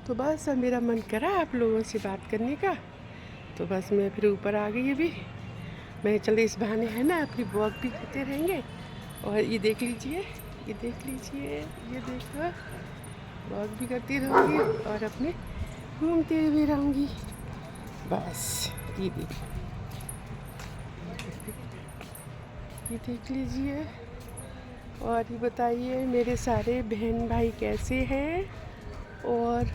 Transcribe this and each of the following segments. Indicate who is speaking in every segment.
Speaker 1: तो बस अब मेरा मन करा आप लोगों से बात करने का, तो बस मैं फिर ऊपर आ गई। अभी मैं चले इस बहाने है ना अपनी वॉक भी करते रहेंगे। और ये देख लीजिए, ये देख लीजिए, ये देखो, वॉक भी करती रहूँगी और अपने घूमती भी रहूँगी। बस ये देखिए, ये देख लीजिए। और ये बताइए मेरे सारे बहन भाई कैसे हैं और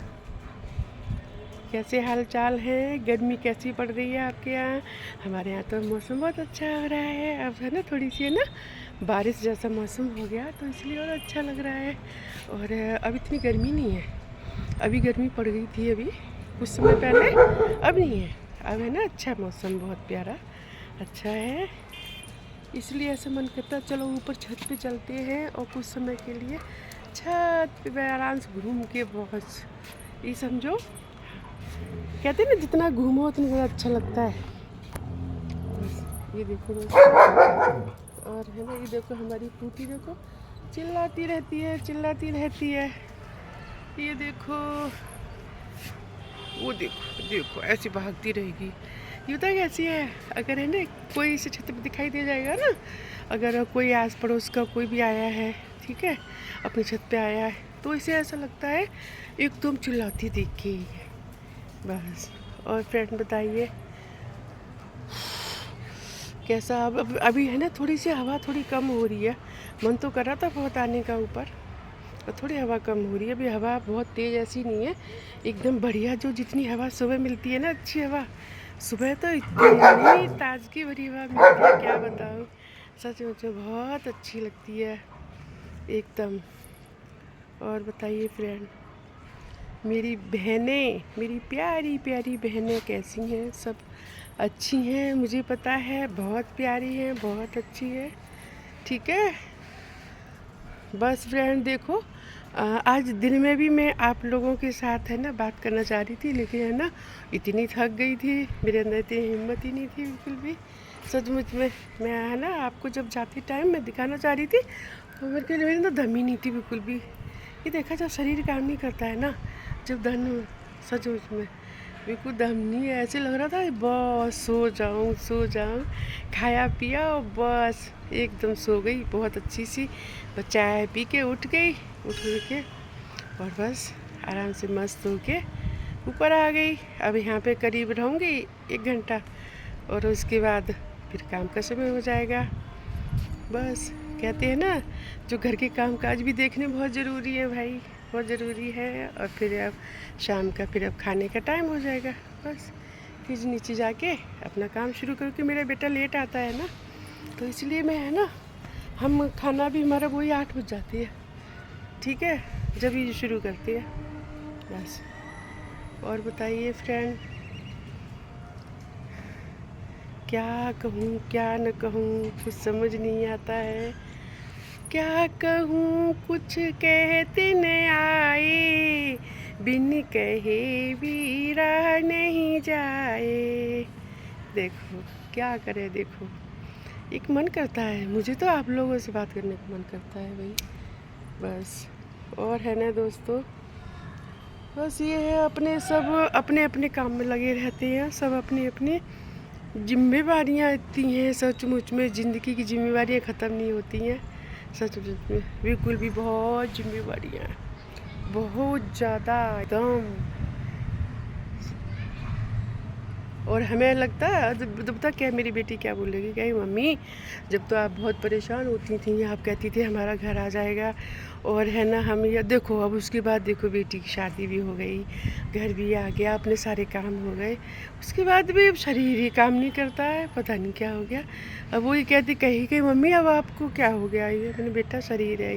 Speaker 1: कैसे हाल चाल है। गर्मी कैसी पड़ रही है आपके यहाँ? हमारे यहाँ तो मौसम बहुत अच्छा हो रहा है। अब है ना थोड़ी सी है ना बारिश जैसा मौसम हो गया, तो इसलिए और अच्छा लग रहा है। और अब इतनी गर्मी नहीं है। अभी गर्मी पड़ गई थी अभी कुछ समय पहले, अब नहीं है। अब है ना अच्छा मौसम, बहुत प्यारा अच्छा है। इसलिए ऐसा मन करता है चलो ऊपर छत पे चलते हैं और कुछ समय के लिए छत पे आराम से घूम के, बहुत ये समझो, कहते हैं ना जितना घूमो उतना ज़्यादा अच्छा लगता है। ये देखो दोस्तों, और है ना ये देखो हमारी टूटी, देखो चिल्लाती रहती है, चिल्लाती रहती है। ये देखो, वो देखो देखो ऐसी भागती रहेगी। ये पता कैसी है, अगर है ना कोई इसे छत पे दिखाई दे जाएगा ना, अगर कोई आस पड़ोस का कोई भी आया है, ठीक है, अपनी छत पे आया है, तो इसे ऐसा लगता है एकदम चिल्लाती देख के ही है बस। और फ्रेंड बताइए कैसा? अब अभी है ना थोड़ी सी हवा थोड़ी कम हो रही है। मन तो कर रहा था बहुत आने का ऊपर, और थोड़ी हवा कम हो रही है। अभी हवा बहुत तेज़ ऐसी नहीं है, एकदम बढ़िया जो जितनी हवा सुबह मिलती है ना, अच्छी हवा सुबह तो इतनी ताजगी भरी हवा मिलती है, क्या बताऊँ। सच मुझे बहुत अच्छी लगती है एकदम। और बताइए फ्रेंड, मेरी बहनें, मेरी प्यारी प्यारी बहनें कैसी हैं? सब अच्छी हैं, मुझे पता है, बहुत प्यारी हैं, बहुत अच्छी है, ठीक है। बस फ्रेंड देखो, आज दिन में भी मैं आप लोगों के साथ है ना बात करना चाह रही थी, लेकिन है ना इतनी थक गई थी, मेरे अंदर इतनी हिम्मत ही नहीं थी बिल्कुल भी। सचमुच में मैं है ना आपको जब जाते टाइम मैं दिखाना चाह रही थी, तो मेरे अंदर दम ही नहीं थी बिल्कुल भी। ये देखा जब शरीर काम नहीं करता है ना, जब धन, सचमुच में बिल्कुल दम नहीं है। ऐसे लग रहा था बस सो जाऊं सो जाऊं, खाया पिया और बस एकदम सो गई बहुत अच्छी सी। बस चाय पी के उठ गई, उठ के और बस आराम से मस्त हो के ऊपर आ गई। अब यहाँ पे करीब रहूँगी 1 घंटा, और उसके बाद फिर काम का समय हो जाएगा। बस कहते हैं ना जो घर के काम काज भी देखने बहुत ज़रूरी है भाई, बहुत ज़रूरी है। और फिर अब शाम का फिर अब खाने का टाइम हो जाएगा, बस फिर नीचे जाके अपना काम शुरू करूँ कि मेरा बेटा लेट आता है ना, तो इसलिए मैं है ना, हम खाना भी हमारा वही 8 बज जाती है, ठीक है, जब ये शुरू करती है बस। और बताइए फ्रेंड, क्या कहूँ क्या न कहूँ, कुछ समझ नहीं आता है। क्या कहूँ कुछ कहते न आए, बिन कहे भी रहा नहीं जाए। देखो क्या करे, देखो एक मन करता है, मुझे तो आप लोगों से बात करने का मन करता है भाई, बस। और है ना दोस्तों, बस ये है, अपने सब अपने अपने काम में लगे रहते हैं, सब अपनी अपनी जिम्मेवारियाँ इतनी हैं, सचमुच में ज़िंदगी की जिम्मेवारियाँ ख़त्म नहीं होती हैं, सचमुच में बिल्कुल भी बहुत जिम्मेवारियाँ हैं, बहुत ज़्यादा एकदम। और हमें लगता है पता क्या, मेरी बेटी क्या बोलेगी, क्या मम्मी जब तो आप बहुत परेशान होती थी, आप कहती थी हमारा घर आ जाएगा, और है ना हम ये देखो, अब उसके बाद देखो बेटी की शादी भी हो गई, घर भी आ गया, अपने सारे काम हो गए, उसके बाद भी अब शरीर ही काम नहीं करता है, पता नहीं क्या हो गया। अब वही कहती कही कि मम्मी अब आपको क्या हो गया, ये मैंने बेटा शरीर है,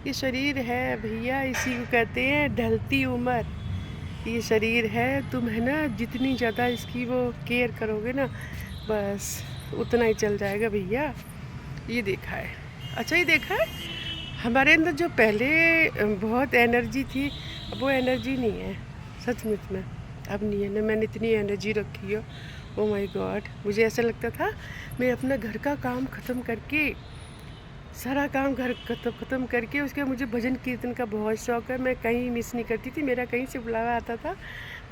Speaker 1: ये शरीर है भैया, इसी को कहते हैं ढलती उम्र। ये शरीर है, तुम है ना जितनी ज़्यादा इसकी वो केयर करोगे ना, बस उतना ही चल जाएगा भैया। ये देखा है, अच्छा ये देखा है, हमारे अंदर जो पहले बहुत एनर्जी थी, अब वो एनर्जी नहीं है, सचमुच में अब नहीं है ना। मैंने इतनी एनर्जी रखी है, ओ माय गॉड, मुझे ऐसा लगता था मैं अपना घर का काम ख़त्म करके सारा काम घर ख़त्म करके उसके बाद मुझे भजन कीर्तन का बहुत शौक़ है। मैं कहीं मिस नहीं करती थी, मेरा कहीं से बुलावा आता था,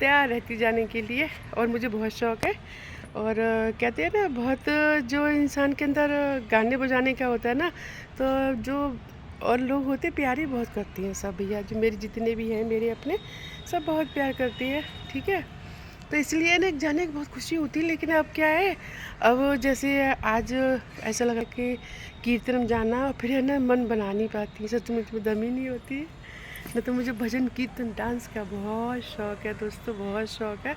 Speaker 1: तैयार रहती जाने के लिए, और मुझे बहुत शौक़ है। और कहते हैं ना, बहुत जो इंसान के अंदर गाने बजाने का होता है ना, तो जो और लोग होते प्यार ही बहुत करती हैं सब भैया, जो मेरे जितने भी हैं मेरे अपने, सब बहुत प्यार करती हैं, ठीक है। तो इसलिए ना जाने की बहुत खुशी होती है। लेकिन अब क्या है, अब जैसे आज ऐसा लगा कि कीर्तन में जाना, और फिर है ना मन बना नहीं पाती, सच में मुझे दम ही नहीं होती है। न तो मुझे भजन कीर्तन डांस का बहुत शौक़ है दोस्तों, बहुत शौक़ है।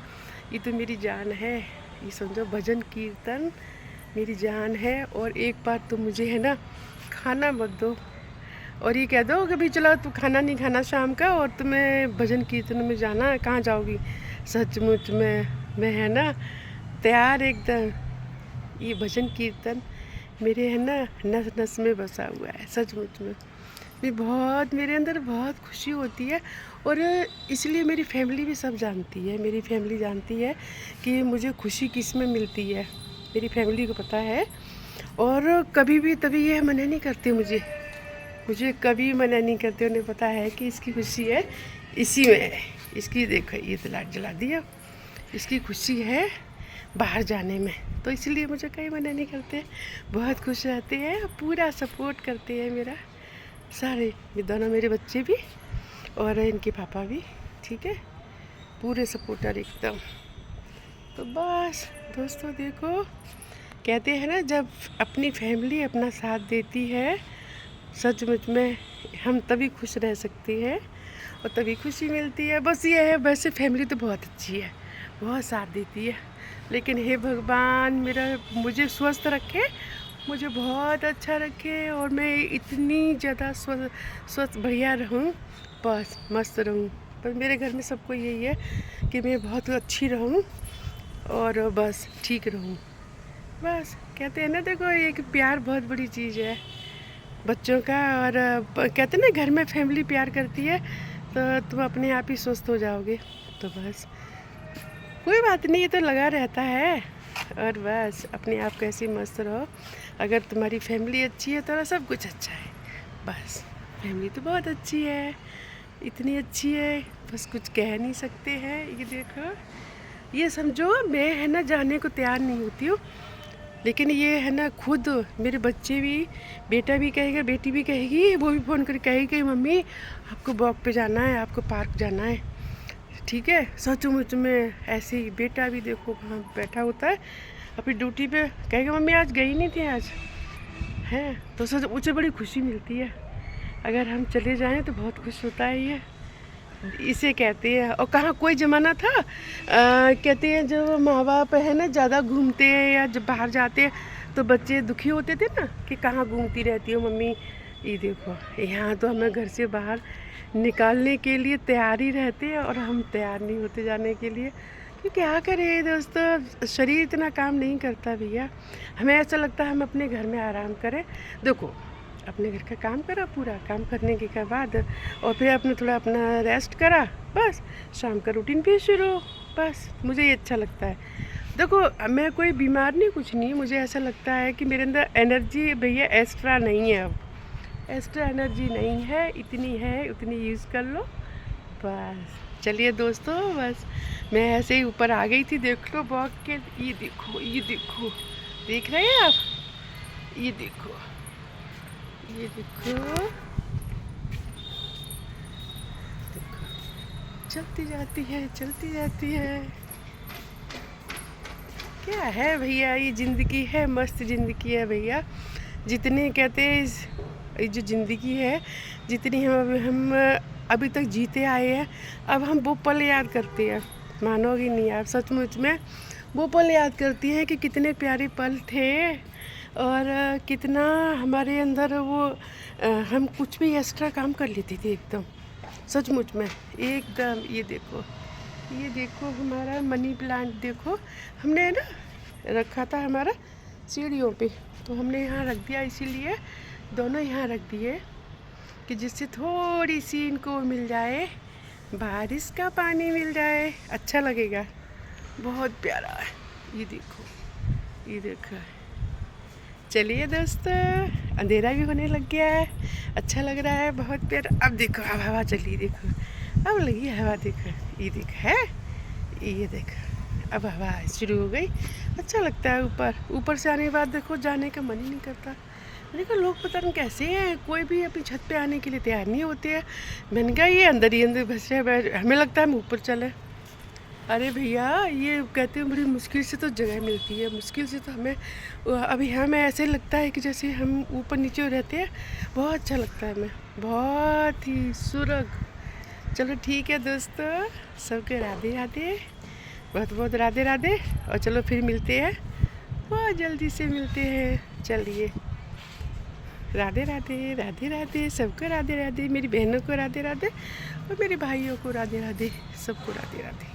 Speaker 1: ये तो मेरी जान है, ये समझो भजन कीर्तन मेरी जान है। और एक बार तो मुझे है ना खाना मत दो, और ये कह दो कि भाई चलो तू खाना नहीं खाना शाम का, और तुम्हें भजन कीर्तन में जाना है, कहाँ जाओगी। सचमुच में मैं है ना तैयार एकदम। ये भजन कीर्तन मेरे है ना नस नस में बसा हुआ है, सचमुच में। मैं बहुत, मेरे अंदर बहुत खुशी होती है। और इसलिए मेरी फैमिली भी सब जानती है, मेरी फैमिली जानती है कि मुझे खुशी किस में मिलती है, मेरी फैमिली को पता है। और कभी भी तभी ये मना नहीं करते मुझे कभी मना नहीं करते। उन्हें पता है कि इसकी खुशी है इसी में है। इसकी देखो ये तो लाइट जला दिया, इसकी खुशी है बाहर जाने में, तो इसलिए मुझे कहीं मना नहीं करते। बहुत खुश रहते हैं, पूरा सपोर्ट करते हैं मेरा सारे, ये दोनों मेरे बच्चे भी और इनके पापा भी, ठीक है, पूरे सपोर्टर एकदम। तो बस दोस्तों देखो, कहते हैं ना जब अपनी फैमिली अपना साथ देती है, सचमुच में हम तभी खुश रह सकते हैं और तभी खुशी मिलती है। बस ये है, वैसे फैमिली तो बहुत अच्छी है, बहुत साथ देती है, लेकिन हे भगवान मेरा मुझे स्वस्थ रखे, मुझे बहुत अच्छा रखे, और मैं इतनी ज़्यादा स्वस्थ बढ़िया रहूं, बस मस्त रहूं। पर मेरे घर में सबको यही है कि मैं बहुत अच्छी रहूं और बस ठीक रहूं। बस कहते हैं ना, देखो एक प्यार बहुत बड़ी चीज़ है बच्चों का। और कहते हैं ना घर में फैमिली प्यार करती है तो तुम अपने आप ही स्वस्थ हो जाओगे। तो बस कोई बात नहीं, ये तो लगा रहता है, और बस अपने आप कैसे मस्त रहो। अगर तुम्हारी फैमिली अच्छी है तो सब कुछ अच्छा है। बस फैमिली तो बहुत अच्छी है, इतनी अच्छी है, बस कुछ कह नहीं सकते हैं। ये देखो, ये समझो मैं है ना जाने को तैयार नहीं होती हूँ, लेकिन ये है ना खुद मेरे बच्चे भी, बेटा भी कहेगा, बेटी भी कहेगी, वो भी फ़ोन करके कहेगी मम्मी आपको वॉक पे जाना है, आपको पार्क जाना है, ठीक है। सचमुच में ऐसे ही बेटा भी देखो कहाँ बैठा होता है अपनी ड्यूटी पे, कहेगा मम्मी आज गई नहीं थी आज, हैं। तो सच मुझे बड़ी खुशी मिलती है, अगर हम चले जाएं तो बहुत खुश होता है ये, इसे कहते हैं। और कहाँ कोई ज़माना था कहते हैं जो माँ बाप है ना ज़्यादा घूमते हैं या जब बाहर जाते हैं तो बच्चे दुखी होते थे ना कि कहाँ घूमती रहती हो मम्मी। ये देखो यहाँ तो हमें घर से बाहर निकालने के लिए तैयार ही रहते हैं, और हम तैयार नहीं होते जाने के लिए, क्योंकि क्या करें दोस्तों, शरीर इतना काम नहीं करता भैया। हमें ऐसा लगता है हम अपने घर में आराम करें। देखो अपने घर का काम करा, पूरा काम करने के बाद और फिर अपने थोड़ा अपना रेस्ट करा, बस शाम का रूटीन फिर शुरू। बस मुझे ये अच्छा लगता है। देखो मैं कोई बीमार नहीं, कुछ नहीं, मुझे ऐसा लगता है कि मेरे अंदर एनर्जी भैया एक्स्ट्रा नहीं है, अब एक्स्ट्रा एनर्जी नहीं है, इतनी है उतनी यूज़ कर लो बस। चलिए दोस्तों, बस मैं ऐसे ही ऊपर आ गई थी, देख लो वॉक के। ये देखो, ये देखो, देख रहे हैं आप, ये देखो, ये देखो, देखो चलती जाती है, चलती जाती है। क्या है भैया, ये ज़िंदगी है, मस्त ज़िंदगी है भैया। जितने कहते हैं ये जो ज़िंदगी है, जितनी हम अभी तक जीते आए हैं, अब हम वो पल याद करते हैं, मानोगे नहीं आप, सचमुच में वो पल याद करती हैं कि कितने प्यारे पल थे, और कितना हमारे अंदर वो हम कुछ भी एक्स्ट्रा काम कर लेते थे एकदम, सचमुच में एकदम। ये देखो, ये देखो हमारा मनी प्लांट देखो, हमने ना रखा था हमारा सीढ़ियों पे, तो हमने यहाँ रख दिया, इसीलिए दोनों यहाँ रख दिए कि जिससे थोड़ी सी इनको मिल जाए, बारिश का पानी मिल जाए, अच्छा लगेगा। बहुत प्यारा है, ये देखो, ये देखो। चलिए दोस्तों, अंधेरा भी होने लग गया है, अच्छा लग रहा है बहुत प्यारा। अब देखो, अब हवा चली, देखो अब लगी हवा, देखो ये देखो है, ये देखो अब हवा शुरू हो गई। अच्छा लगता है ऊपर ऊपर से आने के बाद, देखो जाने का मन ही नहीं करता। देखो लोग पता नहीं कैसे हैं, कोई भी अपनी छत पे आने के लिए तैयार नहीं होते हैं। मैंने कहा ये अंदर ही अंदर बस रहे, हमें लगता है हम ऊपर चले। अरे भैया, ये कहते हैं बड़ी मुश्किल से तो जगह मिलती है, मुश्किल से तो हमें अभी हमें ऐसे लगता है कि जैसे हम ऊपर नीचे रहते हैं। बहुत अच्छा लगता है हमें, बहुत ही सुरग। चलो ठीक है दोस्तों, सबके राधे राधे, बहुत बहुत राधे राधे। और चलो फिर मिलते हैं, बहुत जल्दी से मिलते हैं। चलिए, राधे राधे, राधे राधे, सबको राधे राधे, मेरी बहनों को राधे राधे और मेरे भाइयों को राधे राधे, सबको राधे राधे।